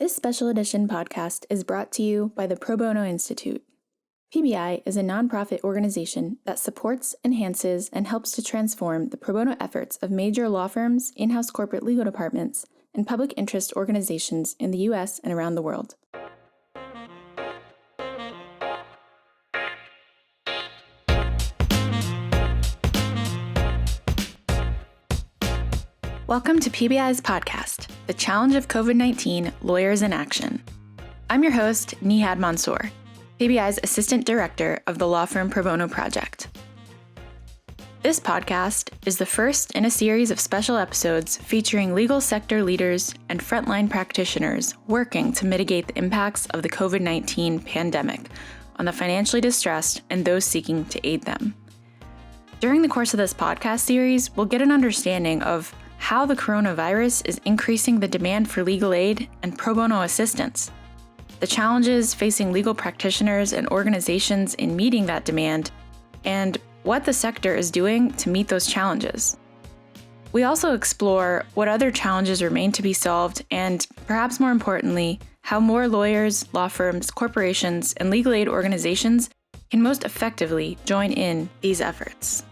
This special edition podcast is brought to you by the Pro Bono Institute. PBI is a nonprofit organization that supports, enhances, and helps to transform the pro bono efforts of major law firms, in-house corporate legal departments, and public interest organizations in the U.S. and around the world. Welcome to PBI's podcast, The Challenge of COVID-19, Lawyers in Action. I'm your host, Nihad Mansour, PBI's Assistant Director of the law firm Pro Bono Project. This podcast is the first in a series of special episodes featuring legal sector leaders and frontline practitioners working to mitigate the impacts of the COVID-19 pandemic on the financially distressed and those seeking to aid them. During the course of this podcast series, we'll get an understanding of how the coronavirus is increasing the demand for legal aid and pro bono assistance, the challenges facing legal practitioners and organizations in meeting that demand, and what the sector is doing to meet those challenges. We also explore what other challenges remain to be solved and, perhaps more importantly, how more lawyers, law firms, corporations, and legal aid organizations can most effectively join in these efforts.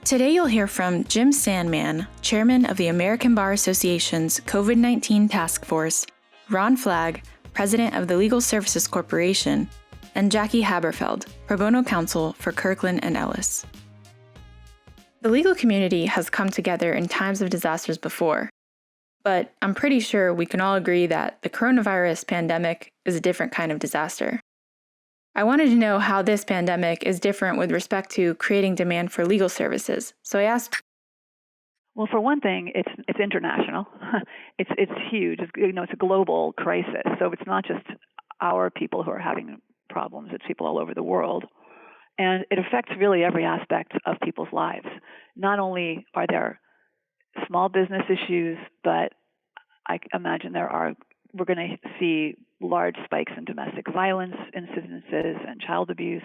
Today you'll hear from Jim Sandman, Chairman of the American Bar Association's COVID-19 Task Force, Ron Flagg, President of the Legal Services Corporation, and Jackie Haberfeld, Pro Bono Counsel for Kirkland and Ellis. The legal community has come together in times of disasters before, but I'm pretty sure we can all agree that the coronavirus pandemic is a different kind of disaster. I wanted to know how this pandemic is different with respect to creating demand for legal services. So I asked. Well, for one thing, it's international. It's huge. It's a global crisis. So it's not just our people who are having problems. It's people all over the world. And it affects really every aspect of people's lives. Not only are there small business issues, but I imagine we're going to see large spikes in domestic violence incidences and child abuse.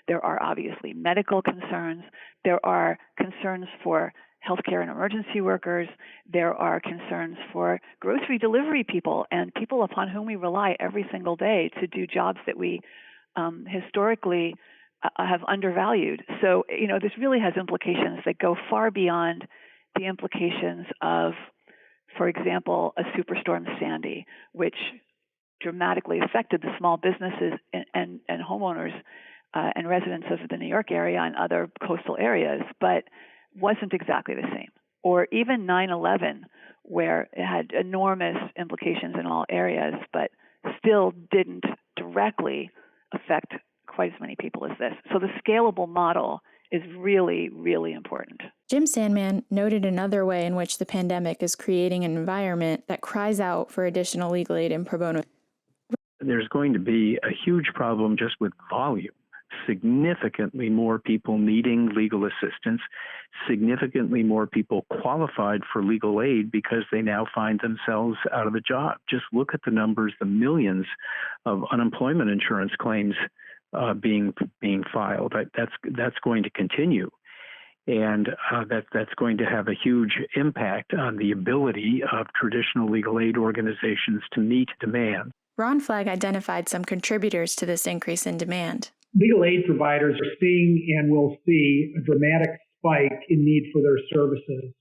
There are obviously medical concerns. There are concerns for healthcare and emergency workers. There are concerns for grocery delivery people and people upon whom we rely every single day to do jobs that we historically have undervalued. So, this really has implications that go far beyond the implications of, for example, a superstorm Sandy, which dramatically affected the small businesses and homeowners and residents of the New York area and other coastal areas, but wasn't exactly the same. Or even 9/11, where it had enormous implications in all areas, but still didn't directly affect quite as many people as this. So the scalable model is really, really important. Jim Sandman noted another way in which the pandemic is creating an environment that cries out for additional legal aid and pro bono. There's going to be a huge problem just with volume. Significantly more people needing legal assistance, significantly more people qualified for legal aid because they now find themselves out of a job. Just look at the numbers, the millions of unemployment insurance claims being filed. That's going to continue. And that's going to have a huge impact on the ability of traditional legal aid organizations to meet demand. Ron Flagg identified some contributors to this increase in demand. Legal aid providers are seeing and will see a dramatic spike in need for their services.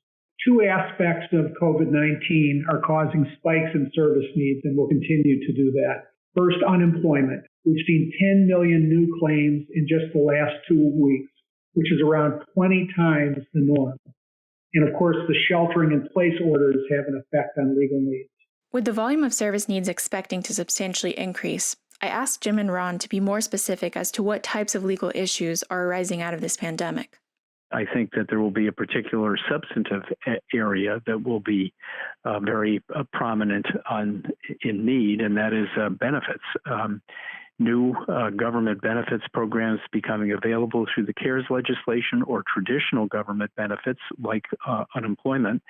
Two aspects of COVID-19 are causing spikes in service needs and will continue to do that. First, unemployment. We've seen 10 million new claims in just the last 2 weeks, which is around 20 times the norm. And of course, the sheltering in place orders have an effect on legal needs. With the volume of service needs expecting to substantially increase, I asked Jim and Ron to be more specific as to what types of legal issues are arising out of this pandemic. I think that there will be a particular substantive area that will be very prominent in need, and that is benefits. New government benefits programs becoming available through the CARES legislation or traditional government benefits like unemployment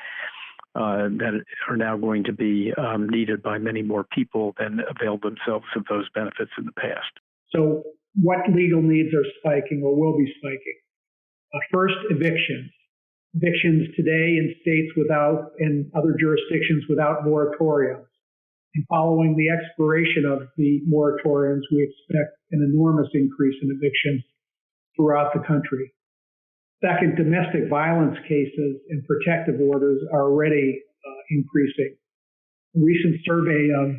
that are now going to be needed by many more people than availed themselves of those benefits in the past. So what legal needs are spiking or will be spiking? First, evictions. Evictions today in states without and other jurisdictions without moratoriums And following the expiration of the moratoriums, we expect an enormous increase in evictions throughout the country. Second, domestic violence cases and protective orders are already increasing. A recent survey of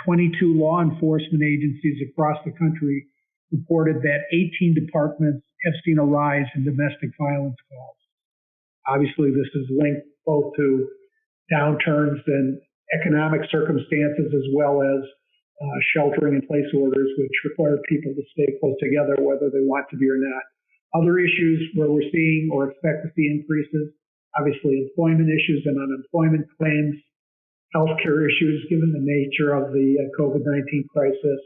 22 law enforcement agencies across the country reported that 18 departments have seen a rise in domestic violence calls. Obviously, this is linked both to downturns in economic circumstances as well as sheltering in place orders, which require people to stay close together whether they want to be or not. Other issues where we're seeing or expect to see increases, obviously employment issues and unemployment claims, healthcare issues given the nature of the COVID-19 crisis,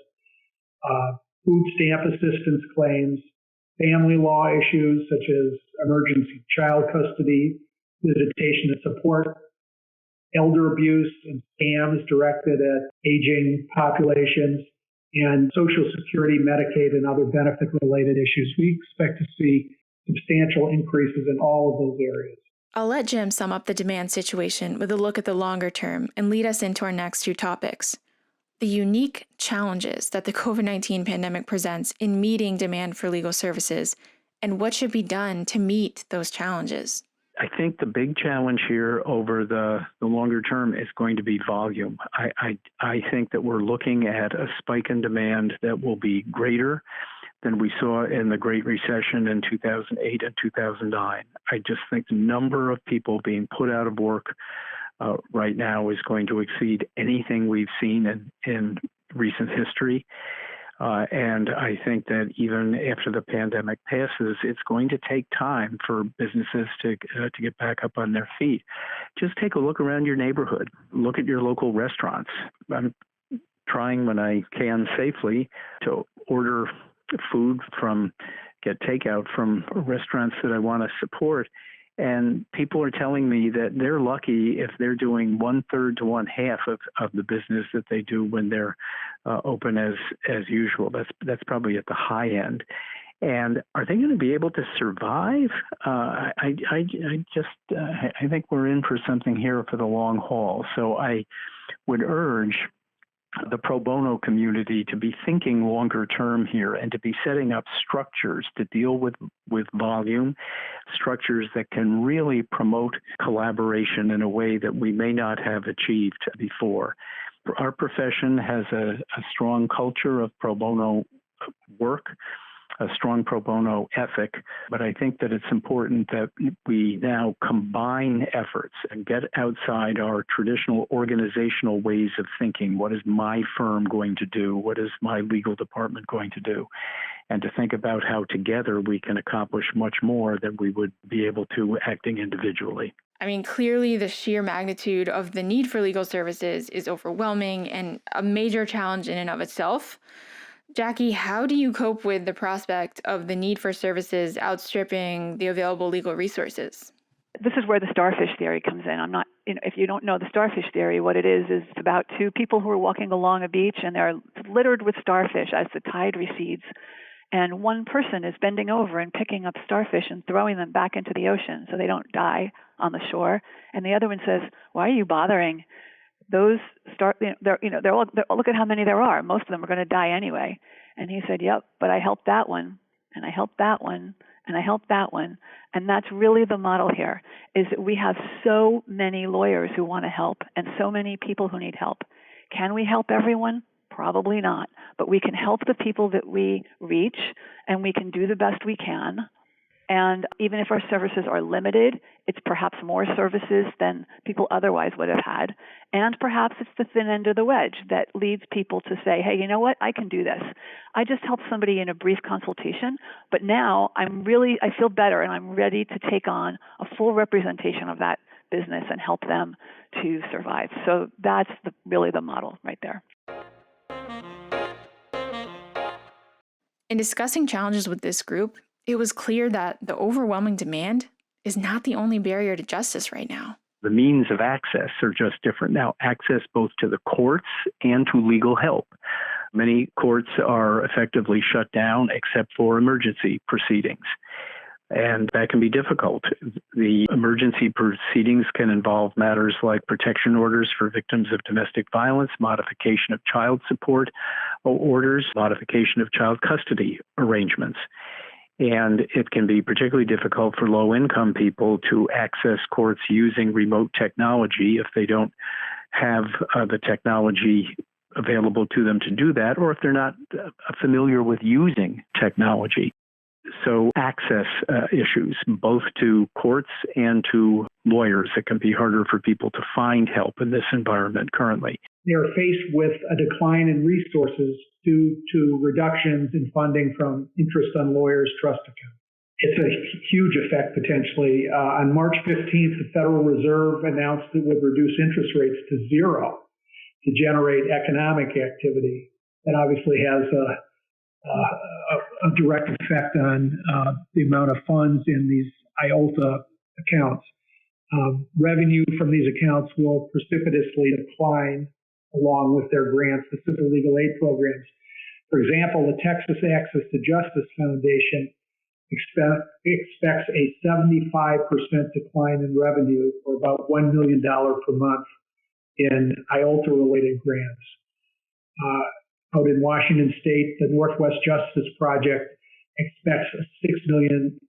food stamp assistance claims, family law issues such as emergency child custody, visitation and support, elder abuse and scams directed at aging populations, and Social Security, Medicaid, and other benefit-related issues. We expect to see substantial increases in all of those areas. I'll let Jim sum up the demand situation with a look at the longer term and lead us into our next two topics. The unique challenges that the COVID-19 pandemic presents in meeting demand for legal services and what should be done to meet those challenges. I think the big challenge here over the longer term is going to be volume. I think that we're looking at a spike in demand that will be greater than we saw in the Great Recession in 2008 and 2009. I just think the number of people being put out of work right now is going to exceed anything we've seen in recent history. And I think that even after the pandemic passes, it's going to take time for businesses to get back up on their feet. Just take a look around your neighborhood. Look at your local restaurants. I'm trying when I can safely to order food get takeout from restaurants that I want to support. And people are telling me that they're lucky if they're doing 1/3 to 1/2 of the business that they do when they're open as usual. That's probably at the high end. And are they going to be able to survive? I think we're in for something here for the long haul. So I would urge the pro bono community to be thinking longer term here and to be setting up structures to deal with volume, structures that can really promote collaboration in a way that we may not have achieved before. Our profession has a strong culture of pro bono work, a strong pro bono ethic, but I think that it's important that we now combine efforts and get outside our traditional organizational ways of thinking. What is my firm going to do? What is my legal department going to do? And to think about how together we can accomplish much more than we would be able to acting individually. I mean, clearly the sheer magnitude of the need for legal services is overwhelming and a major challenge in and of itself. Jackie, how do you cope with the prospect of the need for services outstripping the available legal resources? This is where the starfish theory comes in. If you don't know the starfish theory, what it is about two people who are walking along a beach and they're littered with starfish as the tide recedes. And one person is bending over and picking up starfish and throwing them back into the ocean so they don't die on the shore. And the other one says, "Why are you bothering? Those look at how many there are. Most of them are going to die anyway." And he said, "Yep, but I helped that one, and I helped that one, and I helped that one." And that's really the model here, is that we have so many lawyers who want to help and so many people who need help. Can we help everyone? Probably not. But we can help the people that we reach, and we can do the best we can. And even if our services are limited, it's perhaps more services than people otherwise would have had. And perhaps it's the thin end of the wedge that leads people to say, "Hey, you know what? I can do this. I just helped somebody in a brief consultation, but now I feel better and I'm ready to take on a full representation of that business and help them to survive." So that's really the model right there. In discussing challenges with this group, it was clear that the overwhelming demand is not the only barrier to justice right now. The means of access are just different now. Access both to the courts and to legal help. Many courts are effectively shut down except for emergency proceedings. and that can be difficult. The emergency proceedings can involve matters like protection orders for victims of domestic violence, modification of child support orders, modification of child custody arrangements. And it can be particularly difficult for low-income people to access courts using remote technology if they don't have the technology available to them to do that, or if they're not familiar with using technology. So access issues, both to courts and to lawyers. It can be harder for people to find help in this environment currently. They are faced with a decline in resources due to reductions in funding from interest on lawyers' trust accounts. It's a huge effect potentially. On March 15th, the Federal Reserve announced it would reduce interest rates to zero to generate economic activity. That obviously has a direct effect on the amount of funds in these IOLTA accounts. Revenue from these accounts will precipitously decline along with their grants to civil legal aid programs. For example, the Texas Access to Justice Foundation expects a 75% decline in revenue, or about $1 million per month, in IOLTA-related grants. Out in Washington State, the Northwest Justice Project expects a $6 million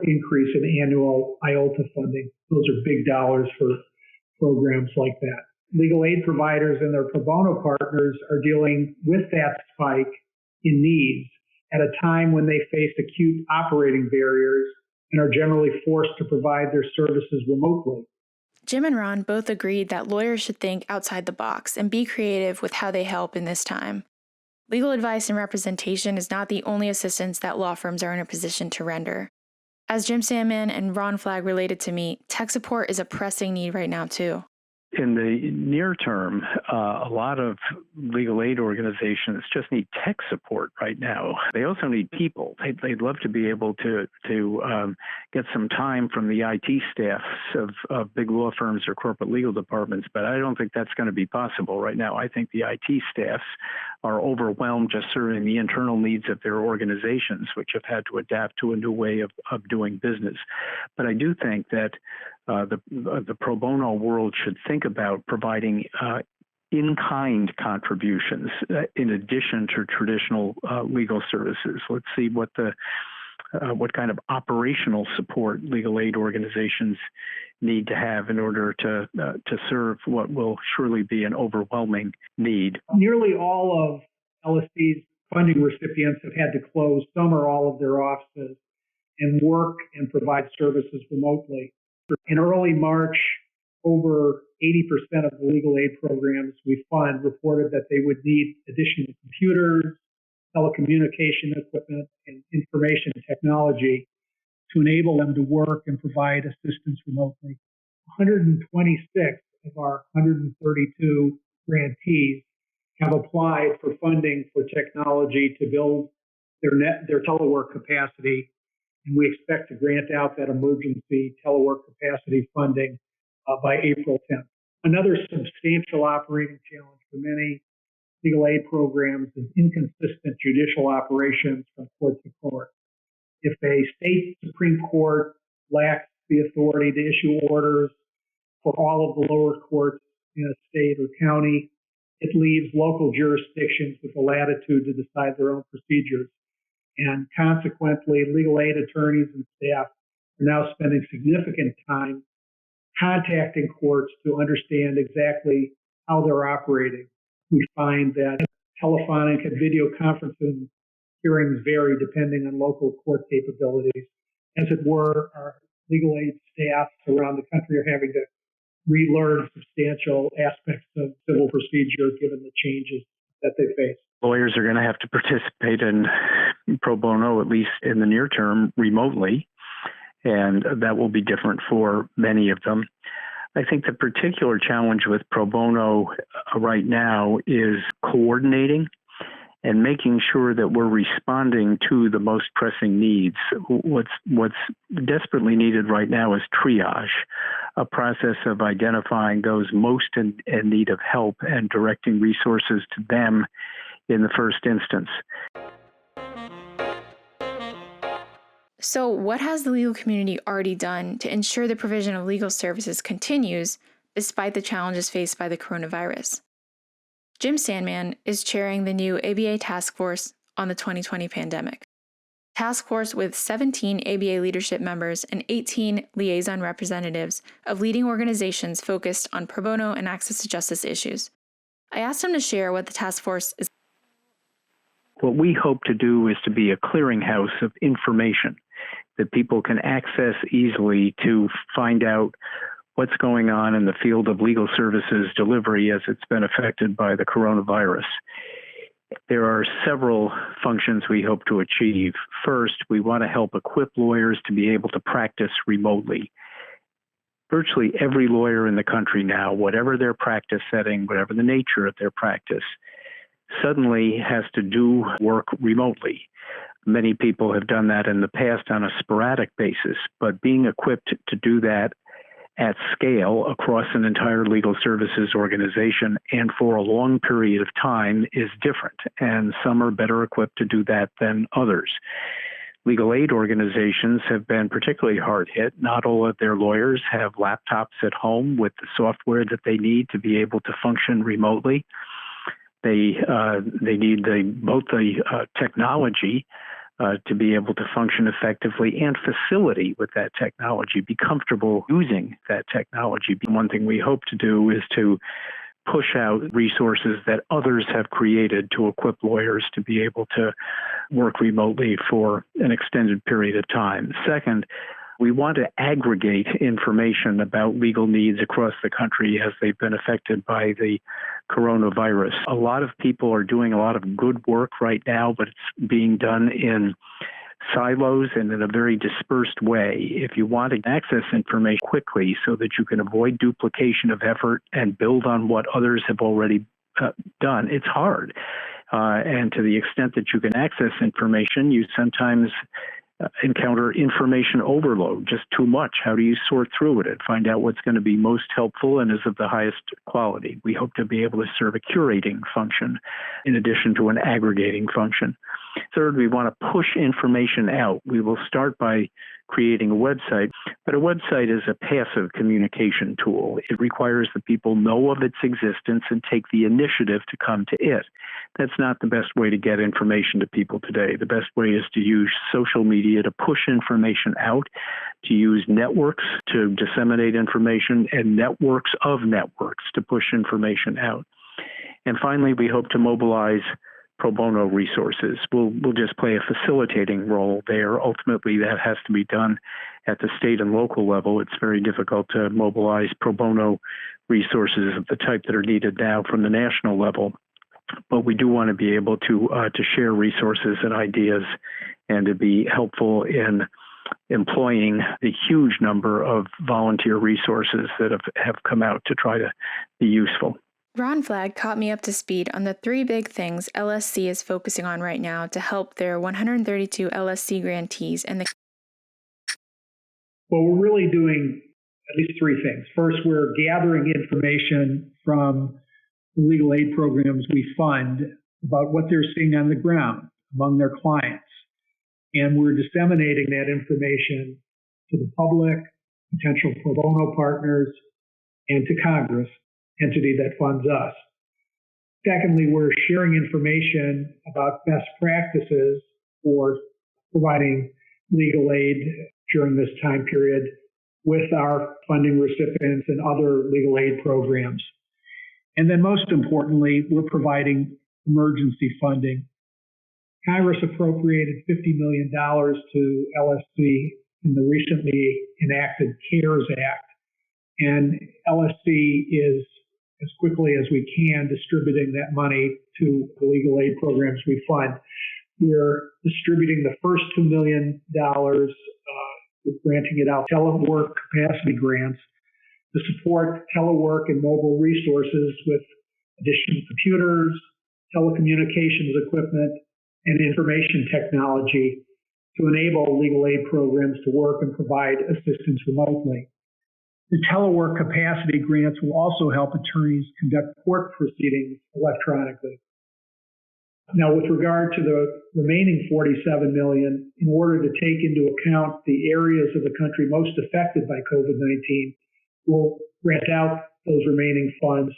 increase in annual IOLTA funding. Those are big dollars for programs like that. Legal aid providers and their pro bono partners are dealing with that spike in needs at a time when they face acute operating barriers and are generally forced to provide their services remotely. Jim and Ron both agreed that lawyers should think outside the box and be creative with how they help in this time. Legal advice and representation is not the only assistance that law firms are in a position to render. As Jim Sandman and Ron Flagg related to me, tech support is a pressing need right now too. In the near term, a lot of legal aid organizations just need tech support right now. They also need people. They'd love to be able to get some time from the IT staffs of big law firms or corporate legal departments, but I don't think that's going to be possible right now. I think the IT staffs are overwhelmed just serving the internal needs of their organizations, which have had to adapt to a new way of doing business. But I do think that the pro bono world should think about providing in-kind contributions in addition to traditional legal services. Let's see what kind of operational support legal aid organizations need to have in order to serve what will surely be an overwhelming need. Nearly all of LSC's funding recipients have had to close some or all of their offices and work and provide services remotely. In early March, over 80% of the legal aid programs we fund reported that they would need additional computers, telecommunication equipment, and information technology to enable them to work and provide assistance remotely. 126 of our 132 grantees have applied for funding for technology to build their telework capacity, and we expect to grant out that emergency telework capacity funding by April 10th. Another substantial operating challenge for many legal aid programs is inconsistent judicial operations from court to court. If a state Supreme Court lacks the authority to issue orders for all of the lower courts in a state or county, it leaves local jurisdictions with the latitude to decide their own procedures. And consequently, legal aid attorneys and staff are now spending significant time contacting courts to understand exactly how they're operating. We find that telephonic and video conferencing hearings vary depending on local court capabilities. As it were, our legal aid staff around the country are having to relearn substantial aspects of civil procedure given the changes that they face. Lawyers are going to have to participate in pro bono, at least in the near term, remotely, and that will be different for many of them. I think the particular challenge with pro bono right now is coordinating and making sure that we're responding to the most pressing needs. What's desperately needed right now is triage, a process of identifying those most in need of help and directing resources to them in the first instance. So, what has the legal community already done to ensure the provision of legal services continues despite the challenges faced by the coronavirus? Jim Sandman is chairing the new ABA task force on the 2020 pandemic. Task force with 17 ABA leadership members and 18 liaison representatives of leading organizations focused on pro bono and access to justice issues. I asked him to share what the task force is. What we hope to do is to be a clearinghouse of information that people can access easily to find out what's going on in the field of legal services delivery as it's been affected by the coronavirus. There are several functions we hope to achieve. First, we want to help equip lawyers to be able to practice remotely. Virtually every lawyer in the country now, whatever their practice setting, whatever the nature of their practice, suddenly has to do work remotely. Many people have done that in the past on a sporadic basis, but being equipped to do that at scale across an entire legal services organization and for a long period of time is different, and some are better equipped to do that than others. Legal aid organizations have been particularly hard hit. Not all of their lawyers have laptops at home with the software that they need to be able to function remotely. They need both the technology to be able to function effectively and facility with that technology, be comfortable using that technology. One thing we hope to do is to push out resources that others have created to equip lawyers to be able to work remotely for an extended period of time. Second, we want to aggregate information about legal needs across the country as they've been affected by the coronavirus. A lot of people are doing a lot of good work right now, but it's being done in silos and in a very dispersed way. If you want to access information quickly so that you can avoid duplication of effort and build on what others have already done, it's hard. And to the extent that you can access information, you sometimes encounter information overload, just too much. How do you sort through it and find out what's going to be most helpful and is of the highest quality? We hope to be able to serve a curating function in addition to an aggregating function. Third, we want to push information out. We will start by creating a website, but a website is a passive communication tool. It requires that people know of its existence and take the initiative to come to it. That's not the best way to get information to people today. The best way is to use social media to push information out, to use networks to disseminate information, and networks of networks to push information out. And finally, we hope to mobilize pro bono resources. We'll just play a facilitating role there. Ultimately, that has to be done at the state and local level. It's very difficult to mobilize pro bono resources of the type that are needed now from the national level. But we do want to be able to share resources and ideas and to be helpful in employing the huge number of volunteer resources that have come out to try to be useful. Ron Flagg caught me up to speed on the 3 big things LSC is focusing on right now to help their 132 LSC grantees and the... Well, we're really doing at least 3 things. First, we're gathering information from the legal aid programs we fund about what they're seeing on the ground among their clients. And we're disseminating that information to the public, potential pro bono partners, and to Congress, entity that funds us. Secondly, we're sharing information about best practices for providing legal aid during this time period with our funding recipients and other legal aid programs. And then most importantly, we're providing emergency funding. Congress appropriated $50 million to LSC in the recently enacted CARES Act. And LSC is, as quickly as we can, distributing that money to the legal aid programs we fund. We're distributing the first $2 million, granting it out telework capacity grants to support telework and mobile resources with additional computers, telecommunications equipment, and information technology to enable legal aid programs to work and provide assistance remotely. The telework capacity grants will also help attorneys conduct court proceedings electronically. Now, with regard to the remaining $47 million, in order to take into account the areas of the country most affected by COVID-19, we'll grant out those remaining funds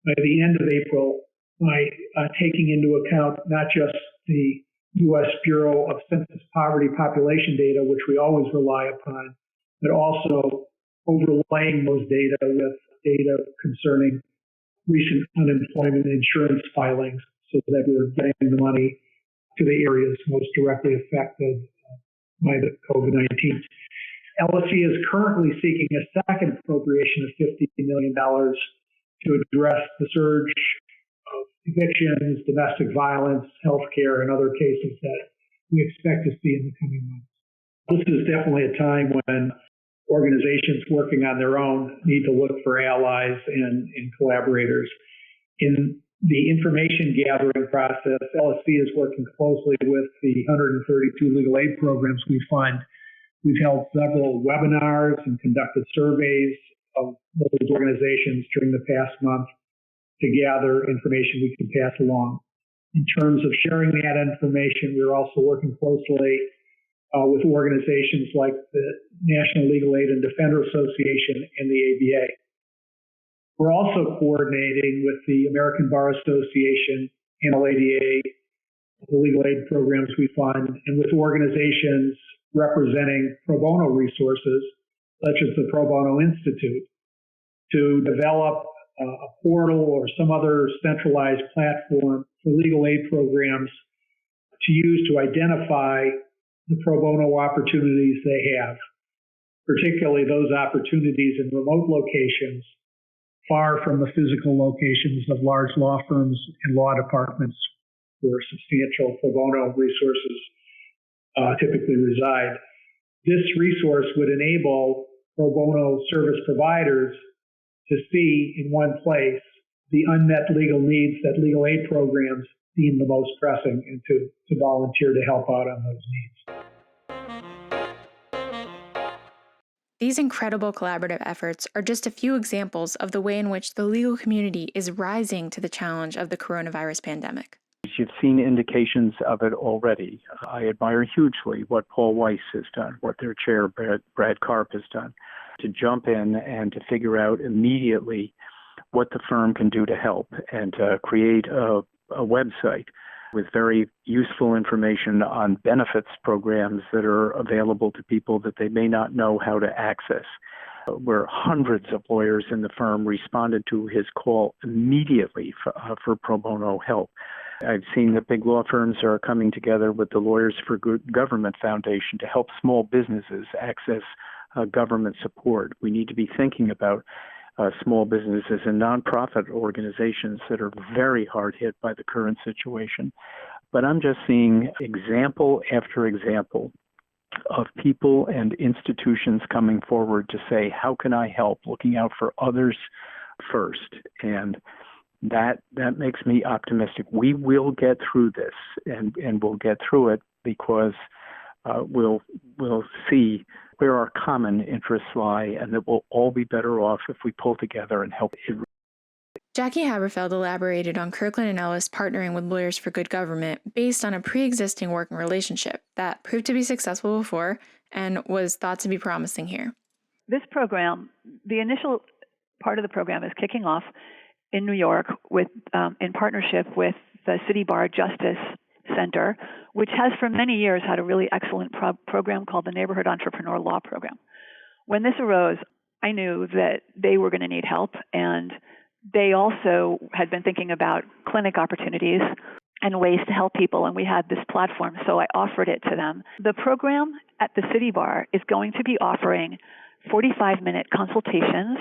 by the end of April by taking into account not just the U.S. Bureau of Census Poverty population data, which we always rely upon, but also overlaying those data with data concerning recent unemployment insurance filings so that we're getting the money to the areas most directly affected by the COVID-19. Ellis is currently seeking a second appropriation of $50 million to address the surge of evictions, domestic violence, healthcare, and other cases that we expect to see in the coming months. This is definitely a time when organizations working on their own need to look for allies and collaborators. In the information gathering process, LSC is working closely with the 132 legal aid programs we fund. We've held several webinars and conducted surveys of those organizations during the past month to gather information we can pass along. In terms of sharing that information, we're also working closely with organizations like the National Legal Aid and Defender Association and the ABA. We're also coordinating with the American Bar Association, NLADA, the legal aid programs we fund, and with organizations representing pro bono resources, such as the Pro Bono Institute, to develop a portal or some other centralized platform for legal aid programs to use to identify the pro bono opportunities they have, particularly those opportunities in remote locations, far from the physical locations of large law firms and law departments where substantial pro bono resources typically reside. This resource would enable pro bono service providers to see in one place the unmet legal needs that legal aid programs deem the most pressing and to volunteer to help out on those needs. These incredible collaborative efforts are just a few examples of the way in which the legal community is rising to the challenge of the coronavirus pandemic. You've seen indications of it already. I admire hugely what Paul Weiss has done, what their chair, Brad Karp, has done, to jump in and to figure out immediately what the firm can do to help and to create a website with very useful information on benefits programs that are available to people that they may not know how to access, where hundreds of lawyers in the firm responded to his call immediately for pro bono help. I've seen that big law firms are coming together with the Lawyers for Good Government Foundation to help small businesses access government support. We need to be thinking about small businesses and nonprofit organizations that are very hard hit by the current situation. But I'm just seeing example after example of people and institutions coming forward to say, how can I help, looking out for others first? And that makes me optimistic. We will get through this, and we'll get through it because we'll see where our common interests lie, and that we'll all be better off if we pull together and help. Jackie Haberfeld elaborated on Kirkland and Ellis partnering with Lawyers for Good Government based on a pre-existing working relationship that proved to be successful before and was thought to be promising here. This program, the initial part of the program is kicking off in New York with in partnership with the City Bar Justice Center, which has for many years had a really excellent program called the Neighborhood Entrepreneur Law Program. When this arose, I knew that they were going to need help, and they also had been thinking about clinic opportunities and ways to help people, and we had this platform, so I offered it to them. The program at the City Bar is going to be offering 45-minute consultations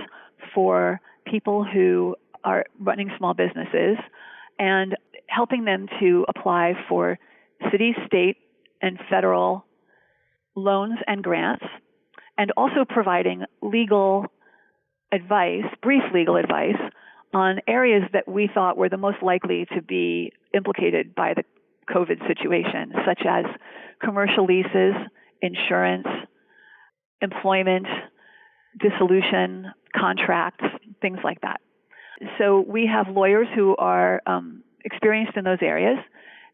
for people who are running small businesses and helping them to apply for city, state, and federal loans and grants, and also providing legal advice, brief legal advice, on areas that we thought were the most likely to be implicated by the COVID situation, such as commercial leases, insurance, employment, dissolution, contracts, things like that. So we have lawyers who are experienced in those areas,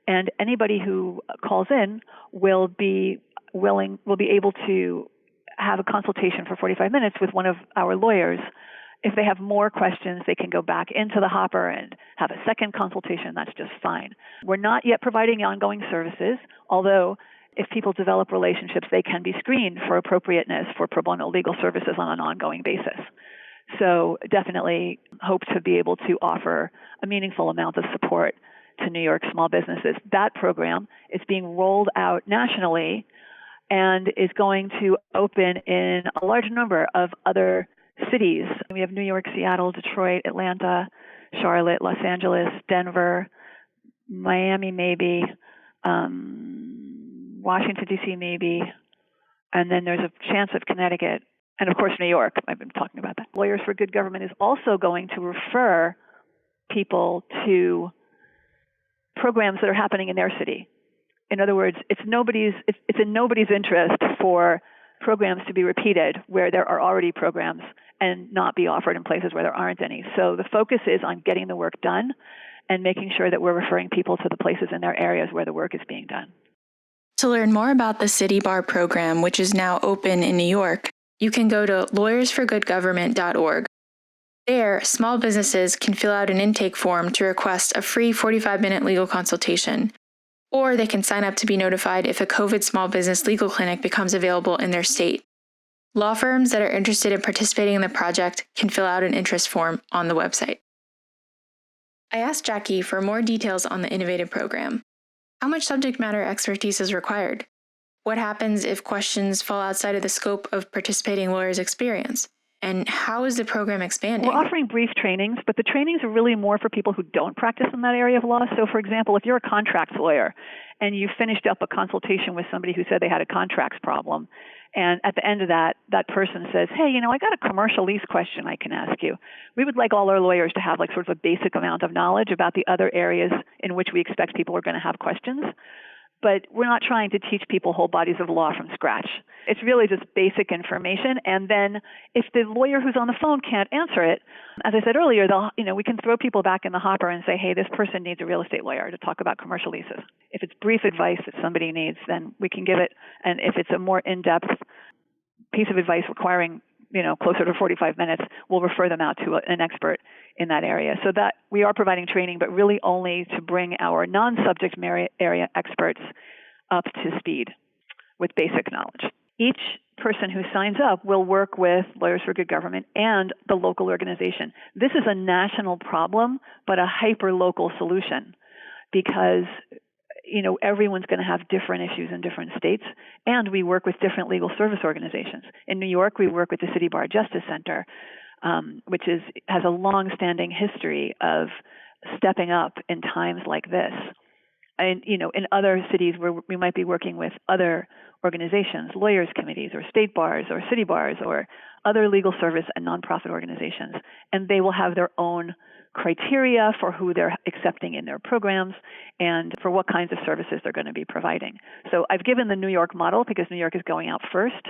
And anybody who calls in will be able to have a consultation for 45 minutes with one of our lawyers. If they have more questions, they can go back into the hopper and have a second consultation. That's just fine. We're not yet providing ongoing services, although if people develop relationships, they can be screened for appropriateness for pro bono legal services on an ongoing basis. So definitely hope to be able to offer a meaningful amount of support to New York small businesses. That program is being rolled out nationally and is going to open in a large number of other cities. We have New York, Seattle, Detroit, Atlanta, Charlotte, Los Angeles, Denver, Miami maybe, Washington, D.C. maybe, and then there's a chance of Connecticut, and of course New York. I've been talking about that. Lawyers for Good Government is also going to refer people to programs that are happening in their city. In other words, it's in nobody's interest for programs to be repeated where there are already programs and not be offered in places where there aren't any. So the focus is on getting the work done and making sure that we're referring people to the places in their areas where the work is being done. To learn more about the City Bar program, which is now open in New York, you can go to lawyersforgoodgovernment.org. There, small businesses can fill out an intake form to request a free 45-minute legal consultation, or they can sign up to be notified if a COVID small business legal clinic becomes available in their state. Law firms that are interested in participating in the project can fill out an interest form on the website. I asked Jackie for more details on the innovative program. How much subject matter expertise is required? What happens if questions fall outside of the scope of participating lawyers' experience? And how is the program expanding? We're offering brief trainings, but the trainings are really more for people who don't practice in that area of law. So, for example, if you're a contracts lawyer and you finished up a consultation with somebody who said they had a contracts problem, and at the end of that person says, hey, I got a commercial lease question I can ask you. We would like all our lawyers to have sort of a basic amount of knowledge about the other areas in which we expect people are going to have questions. But we're not trying to teach people whole bodies of law from scratch. It's really just basic information. And then if the lawyer who's on the phone can't answer it, as I said earlier, we can throw people back in the hopper and say, hey, this person needs a real estate lawyer to talk about commercial leases. If it's brief advice that somebody needs, then we can give it. And if it's a more in-depth piece of advice requiring closer to 45 minutes, we'll refer them out to an expert in that area. So that we are providing training, but really only to bring our non-subject area experts up to speed with basic knowledge. Each person who signs up will work with Lawyers for Good Government and the local organization. This is a national problem, but a hyper-local solution because everyone's going to have different issues in different states, and we work with different legal service organizations. In New York, we work with the City Bar Justice Center, which has a long-standing history of stepping up in times like this. And, in other cities where we might be working with other organizations, lawyers' committees or state bars or city bars or other legal service and nonprofit organizations, and they will have their own criteria for who they're accepting in their programs and for what kinds of services they're going to be providing. So I've given the New York model because New York is going out first,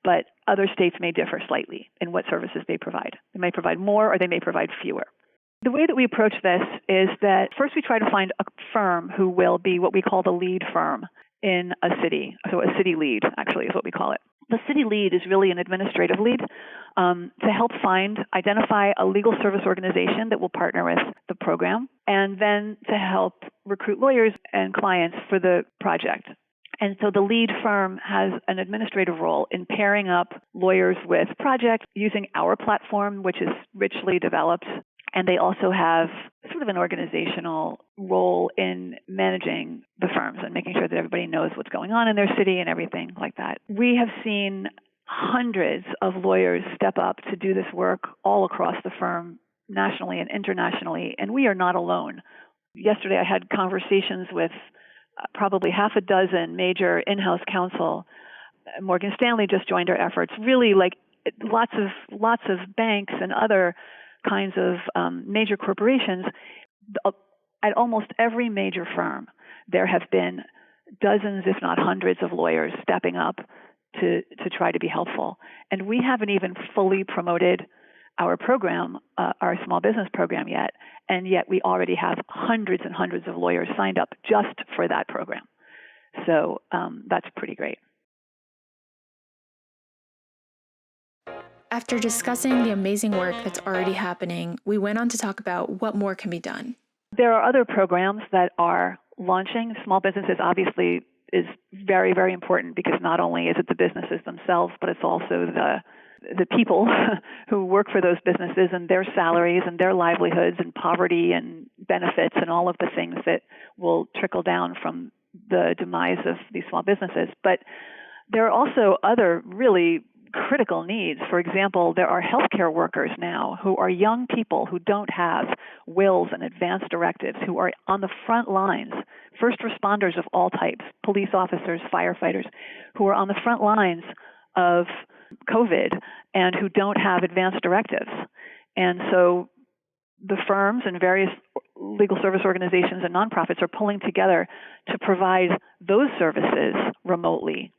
but other states may differ slightly in what services they provide. They may provide more or they may provide fewer. The way that we approach this is that first we try to find a firm who will be what we call the lead firm in a city. So a city lead, actually, is what we call it. The city lead is really an administrative lead to help identify a legal service organization that will partner with the program, and then to help recruit lawyers and clients for the project. And so the lead firm has an administrative role in pairing up lawyers with projects using our platform, which is richly developed. And they also have sort of an organizational role in managing the firms and making sure that everybody knows what's going on in their city and everything like that. We have seen hundreds of lawyers step up to do this work all across the firm, nationally and internationally, and we are not alone. Yesterday I had conversations with probably half a dozen major in-house counsel. Morgan Stanley just joined our efforts. Really, lots of banks and other kinds of major corporations. At almost every major firm, there have been dozens, if not hundreds, of lawyers stepping up to try to be helpful. And we haven't even fully promoted our program, our small business program yet, and yet we already have hundreds and hundreds of lawyers signed up just for that program. So that's pretty great. After discussing the amazing work that's already happening, we went on to talk about what more can be done. There are other programs that are launching. Small businesses obviously is very, very important because not only is it the businesses themselves, but it's also the people who work for those businesses and their salaries and their livelihoods and poverty and benefits and all of the things that will trickle down from the demise of these small businesses. But there are also other really critical needs. For example, there are healthcare workers now who are young people who don't have wills and advance directives, who are on the front lines, first responders of all types, police officers, firefighters, who are on the front lines of COVID and who don't have advance directives. And so the firms and various legal service organizations and nonprofits are pulling together to provide those services remotely.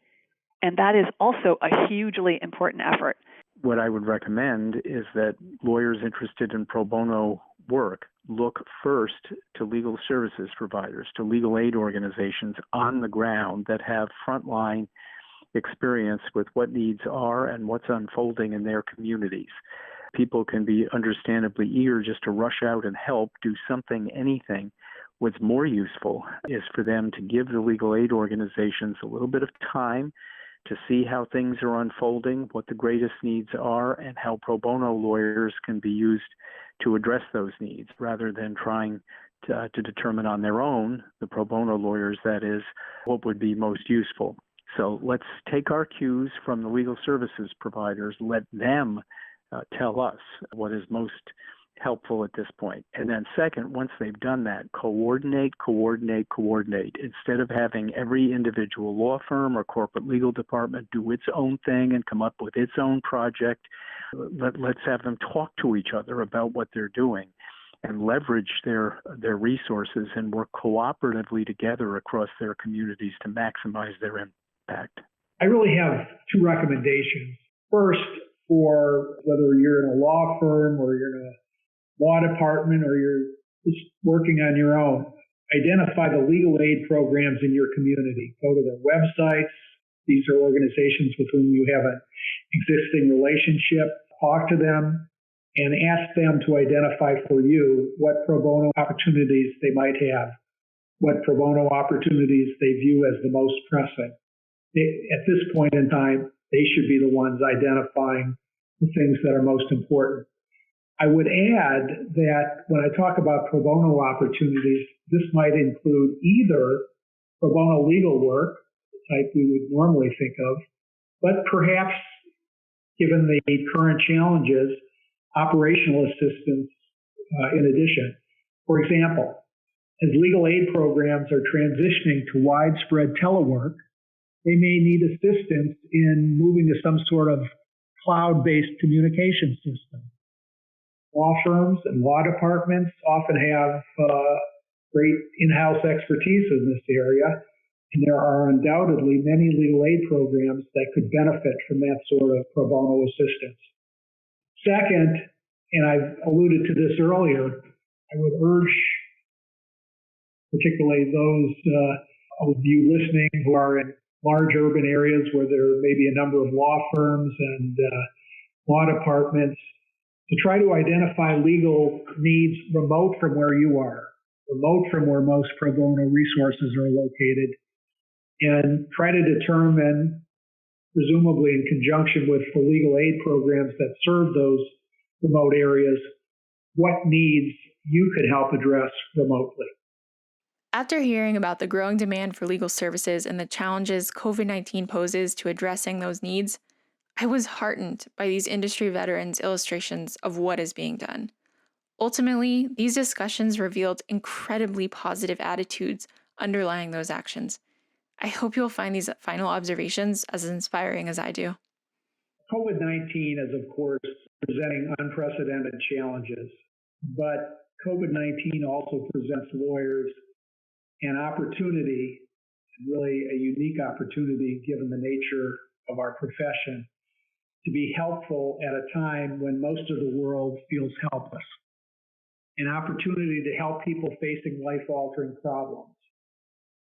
And that is also a hugely important effort. What I would recommend is that lawyers interested in pro bono work look first to legal services providers, to legal aid organizations on the ground that have frontline experience with what needs are and what's unfolding in their communities. People can be understandably eager just to rush out and help, do something, anything. What's more useful is for them to give the legal aid organizations a little bit of time to see how things are unfolding, what the greatest needs are, and how pro bono lawyers can be used to address those needs, rather than trying to determine on their own, the pro bono lawyers, that is, what would be most useful. So let's take our cues from the legal services providers, let them tell us what is most helpful at this point. And then second, once they've done that, coordinate. Instead of having every individual law firm or corporate legal department do its own thing and come up with its own project, let's have them talk to each other about what they're doing and leverage their resources and work cooperatively together across their communities to maximize their impact. I really have two recommendations. First, for whether you're in a law firm or you're in a law department or you're just working on your own, identify the legal aid programs in your community. Go to their websites. These are organizations with whom you have an existing relationship. Talk to them and ask them to identify for you what pro bono opportunities they might have, what pro bono opportunities they view as the most pressing. At this point in time, they should be the ones identifying the things that are most important. I would add that when I talk about pro bono opportunities, this might include either pro bono legal work, the type we would normally think of, but perhaps, given the current challenges, operational assistance in addition. For example, as legal aid programs are transitioning to widespread telework, they may need assistance in moving to some sort of cloud-based communication system. Law firms and law departments often have great in-house expertise in this area, and there are undoubtedly many legal aid programs that could benefit from that sort of pro bono assistance. Second, and I've alluded to this earlier, I would urge particularly those of you listening who are in large urban areas where there may be a number of law firms and law departments, to try to identify legal needs remote from where you are, remote from where most pro bono resources are located, and try to determine, presumably in conjunction with the legal aid programs that serve those remote areas, what needs you could help address remotely. After hearing about the growing demand for legal services and the challenges COVID-19 poses to addressing those needs, I was heartened by these industry veterans' illustrations of what is being done. Ultimately, these discussions revealed incredibly positive attitudes underlying those actions. I hope you'll find these final observations as inspiring as I do. COVID-19 is, of course, presenting unprecedented challenges, but COVID-19 also presents lawyers an opportunity, really a unique opportunity given the nature of our profession, to be helpful at a time when most of the world feels helpless. An opportunity to help people facing life-altering problems.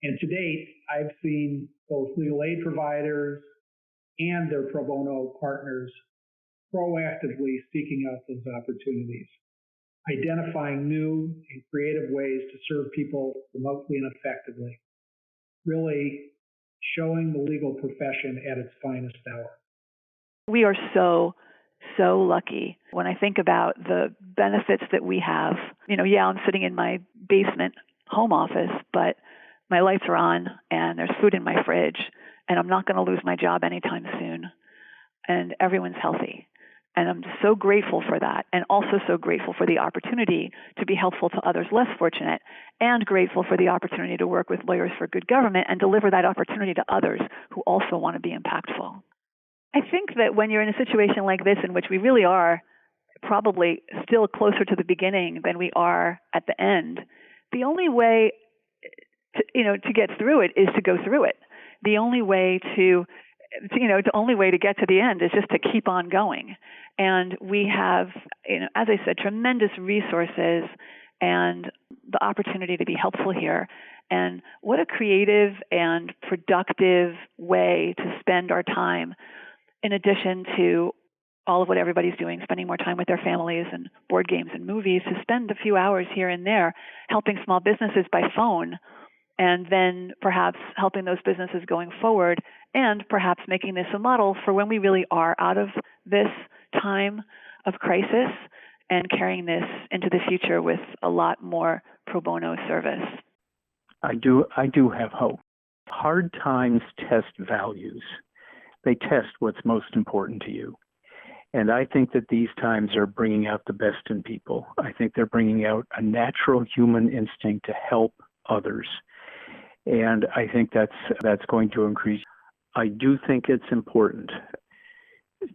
And to date, I've seen both legal aid providers and their pro bono partners proactively seeking out those opportunities, identifying new and creative ways to serve people remotely and effectively, really showing the legal profession at its finest hour. We are so lucky. When I think about the benefits that we have, I'm sitting in my basement home office, but my lights are on and there's food in my fridge and I'm not going to lose my job anytime soon. And everyone's healthy. And I'm so grateful for that, and also so grateful for the opportunity to be helpful to others less fortunate, and grateful for the opportunity to work with Lawyers for Good Government and deliver that opportunity to others who also want to be impactful. I think that when you're in a situation like this, in which we really are probably still closer to the beginning than we are at the end, the only way to get through it is to go through it. The only way the only way to get to the end is just to keep on going. And we have, as I said, tremendous resources and the opportunity to be helpful here. And what a creative and productive way to spend our time, in addition to all of what everybody's doing, spending more time with their families and board games and movies, to spend a few hours here and there helping small businesses by phone, and then perhaps helping those businesses going forward, and perhaps making this a model for when we really are out of this time of crisis and carrying this into the future with a lot more pro bono service. I do have hope. Hard times test values. They test what's most important to you. And I think that these times are bringing out the best in people. I think they're bringing out a natural human instinct to help others. And I think that's going to increase. I do think it's important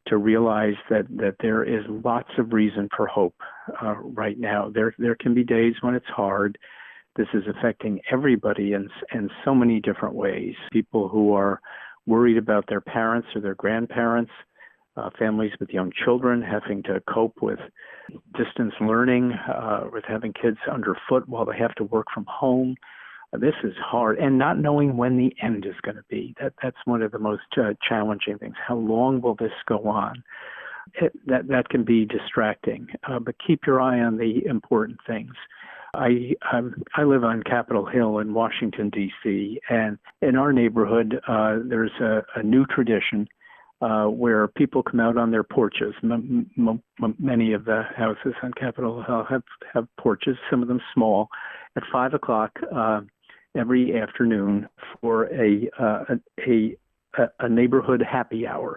to realize that there is lots of reason for hope right now. There can be days when it's hard. This is affecting everybody in so many different ways. People who are worried about their parents or their grandparents, families with young children having to cope with distance learning, with having kids underfoot while they have to work from home. This is hard, and not knowing when the end is going to be. That's one of the most challenging things. How long will this go on? That can be distracting, but keep your eye on the important things. I live on Capitol Hill in Washington, D.C., and in our neighborhood, there's a new tradition where people come out on their porches. Many of the houses on Capitol Hill have porches, some of them small, at 5 o'clock every afternoon for a neighborhood happy hour.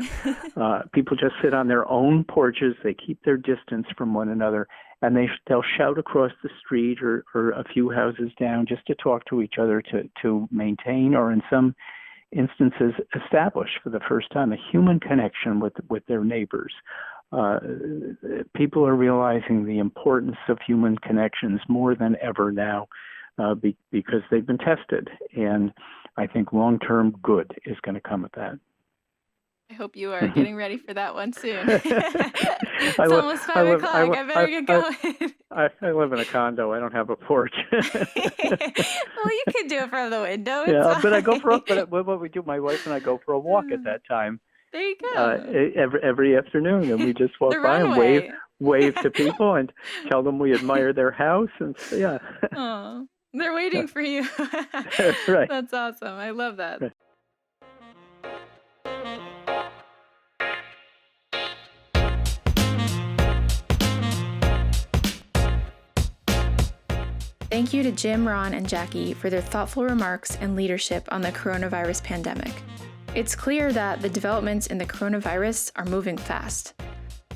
People just sit on their own porches. They keep their distance from one another, and they'll shout across the street or a few houses down just to talk to each other to maintain, or in some instances establish for the first time, a human connection with their neighbors. People are realizing the importance of human connections more than ever now because they've been tested. And I think long-term good is going to come of that. I hope you are getting ready for that one soon. It's almost 5 o'clock. I better get going. I live in a condo. I don't have a porch. Well, you could do it from the window. Yeah, but I go what we do, my wife and I go for a walk at that time. There you go. Every afternoon, and we just walk by and wave to people and tell them we admire their house, and yeah. Oh, they're waiting for you. Right. That's awesome. I love that. Right. Thank you to Jim, Ron, and Jackie for their thoughtful remarks and leadership on the coronavirus pandemic. It's clear that the developments in the coronavirus are moving fast,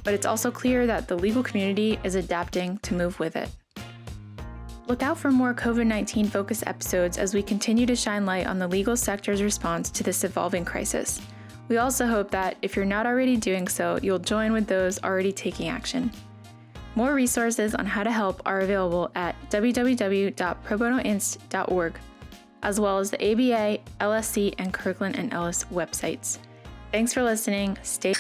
but it's also clear that the legal community is adapting to move with it. Look out for more COVID-19 focused episodes as we continue to shine light on the legal sector's response to this evolving crisis. We also hope that if you're not already doing so, you'll join with those already taking action. More resources on how to help are available at www.probonoinst.org, as well as the ABA, LSC, and Kirkland and Ellis websites. Thanks for listening. Stay